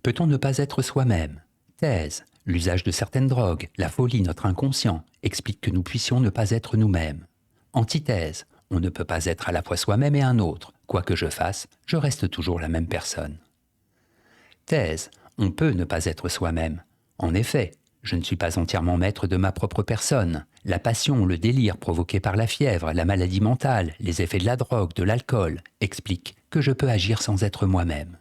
Peut-on ne pas être soi-même? Thèse. L'usage de certaines drogues, la folie, notre inconscient, explique que nous puissions ne pas être nous-mêmes. Antithèse. On ne peut pas être à la fois soi-même et un autre. Quoi que je fasse, je reste toujours la même personne. Thèse. On peut ne pas être soi-même. En effet, je ne suis pas entièrement maître de ma propre personne. La passion, le délire provoqué par la fièvre, la maladie mentale, les effets de la drogue, de l'alcool, expliquent que je peux agir sans être moi-même.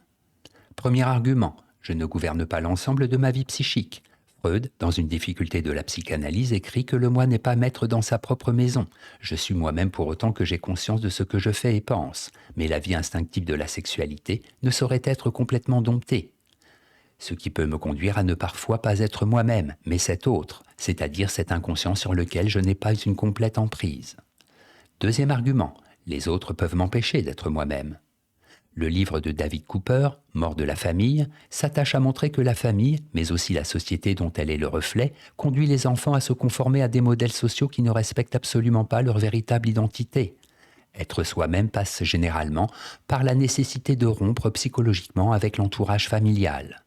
Premier argument, je ne gouverne pas l'ensemble de ma vie psychique. Freud, dans une difficulté de la psychanalyse, écrit que le moi n'est pas maître dans sa propre maison. Je suis moi-même pour autant que j'ai conscience de ce que je fais et pense, mais la vie instinctive de la sexualité ne saurait être complètement domptée. Ce qui peut me conduire à ne parfois pas être moi-même, mais cet autre, c'est-à-dire cet inconscient sur lequel je n'ai pas une complète emprise. Deuxième argument, les autres peuvent m'empêcher d'être moi-même. Le livre de David Cooper, Mort de la famille, s'attache à montrer que la famille, mais aussi la société dont elle est le reflet, conduit les enfants à se conformer à des modèles sociaux qui ne respectent absolument pas leur véritable identité. Être soi-même passe généralement par la nécessité de rompre psychologiquement avec l'entourage familial.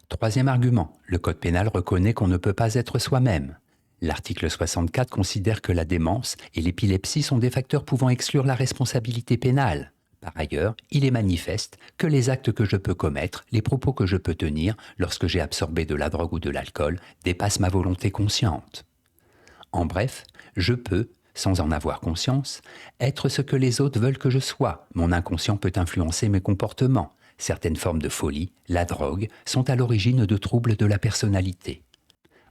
Troisième argument, le Code pénal reconnaît qu'on ne peut pas être soi-même. L'article 64 considère que la démence et l'épilepsie sont des facteurs pouvant exclure la responsabilité pénale. Par ailleurs, il est manifeste que les actes que je peux commettre, les propos que je peux tenir lorsque j'ai absorbé de la drogue ou de l'alcool, dépassent ma volonté consciente. En bref, je peux, sans en avoir conscience, être ce que les autres veulent que je sois. Mon inconscient peut influencer mes comportements. Certaines formes de folie, la drogue, sont à l'origine de troubles de la personnalité.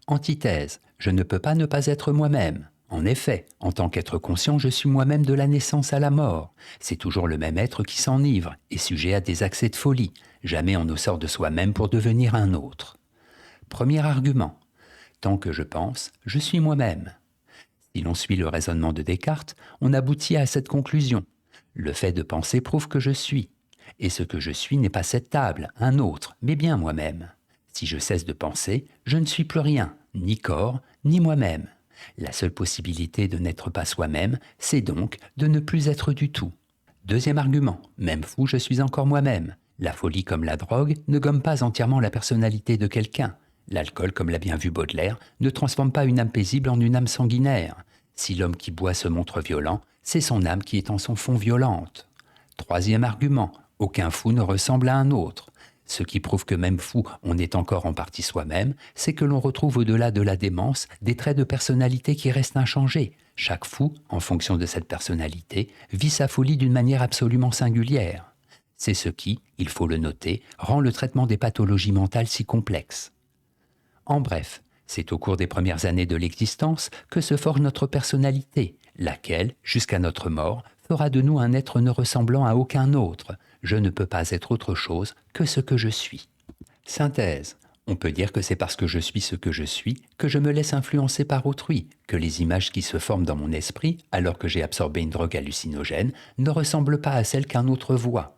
Antithèse, je ne peux pas ne pas être moi-même. En effet, en tant qu'être conscient, je suis moi-même de la naissance à la mort. C'est toujours le même être qui s'enivre et sujet à des accès de folie. Jamais on ne sort de soi-même pour devenir un autre. Premier argument, tant que je pense, je suis moi-même. Si l'on suit le raisonnement de Descartes, on aboutit à cette conclusion. Le fait de penser prouve que je suis. Et ce que je suis n'est pas cette table, un autre, mais bien moi-même. Si je cesse de penser, je ne suis plus rien, ni corps, ni moi-même. La seule possibilité de n'être pas soi-même, c'est donc de ne plus être du tout. Deuxième argument, même fou, je suis encore moi-même. La folie comme la drogue ne gomme pas entièrement la personnalité de quelqu'un. L'alcool, comme l'a bien vu Baudelaire, ne transforme pas une âme paisible en une âme sanguinaire. Si l'homme qui boit se montre violent, c'est son âme qui est en son fond violente. Troisième argument, aucun fou ne ressemble à un autre. Ce qui prouve que même fou, on est encore en partie soi-même, c'est que l'on retrouve au-delà de la démence des traits de personnalité qui restent inchangés. Chaque fou, en fonction de cette personnalité, vit sa folie d'une manière absolument singulière. C'est ce qui, il faut le noter, rend le traitement des pathologies mentales si complexe. En bref, c'est au cours des premières années de l'existence que se forge notre personnalité, laquelle, jusqu'à notre mort, fera de nous un être ne ressemblant à aucun autre. Je ne peux pas être autre chose que ce que je suis. Synthèse. On peut dire que c'est parce que je suis ce que je suis que je me laisse influencer par autrui, que les images qui se forment dans mon esprit, alors que j'ai absorbé une drogue hallucinogène, ne ressemblent pas à celles qu'un autre voit.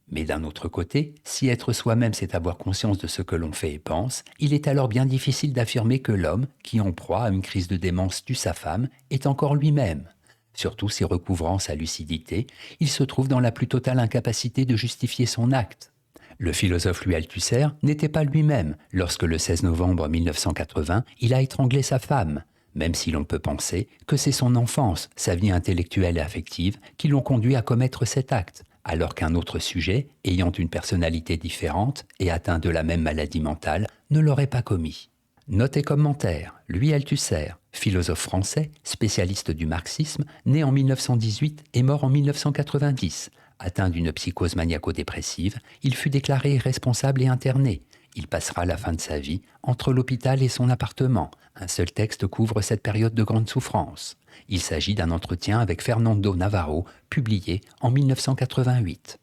Mais d'un autre côté, si être soi-même c'est avoir conscience de ce que l'on fait et pense, il est alors bien difficile d'affirmer que l'homme, qui en proie à une crise de démence tue sa femme, est encore lui-même. Surtout si recouvrant sa lucidité, il se trouve dans la plus totale incapacité de justifier son acte. Le philosophe Louis Althusser n'était pas lui-même lorsque le 16 novembre 1980, il a étranglé sa femme, même si l'on peut penser que c'est son enfance, sa vie intellectuelle et affective qui l'ont conduit à commettre cet acte, alors qu'un autre sujet, ayant une personnalité différente et atteint de la même maladie mentale, ne l'aurait pas commis. Note et commentaire, Louis Althusser, philosophe français, spécialiste du marxisme, né en 1918 et mort en 1990. Atteint d'une psychose maniaco-dépressive, il fut déclaré irresponsable et interné. Il passera la fin de sa vie entre l'hôpital et son appartement. Un seul texte couvre cette période de grande souffrance. Il s'agit d'un entretien avec Fernando Navarro, publié en 1988.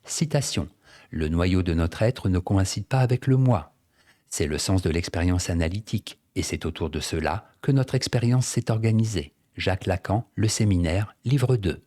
Citation. « Le noyau de notre être ne coïncide pas avec le moi. C'est le sens de l'expérience analytique, et c'est autour de cela que notre expérience s'est organisée. » Jacques Lacan, Le Séminaire, livre 2.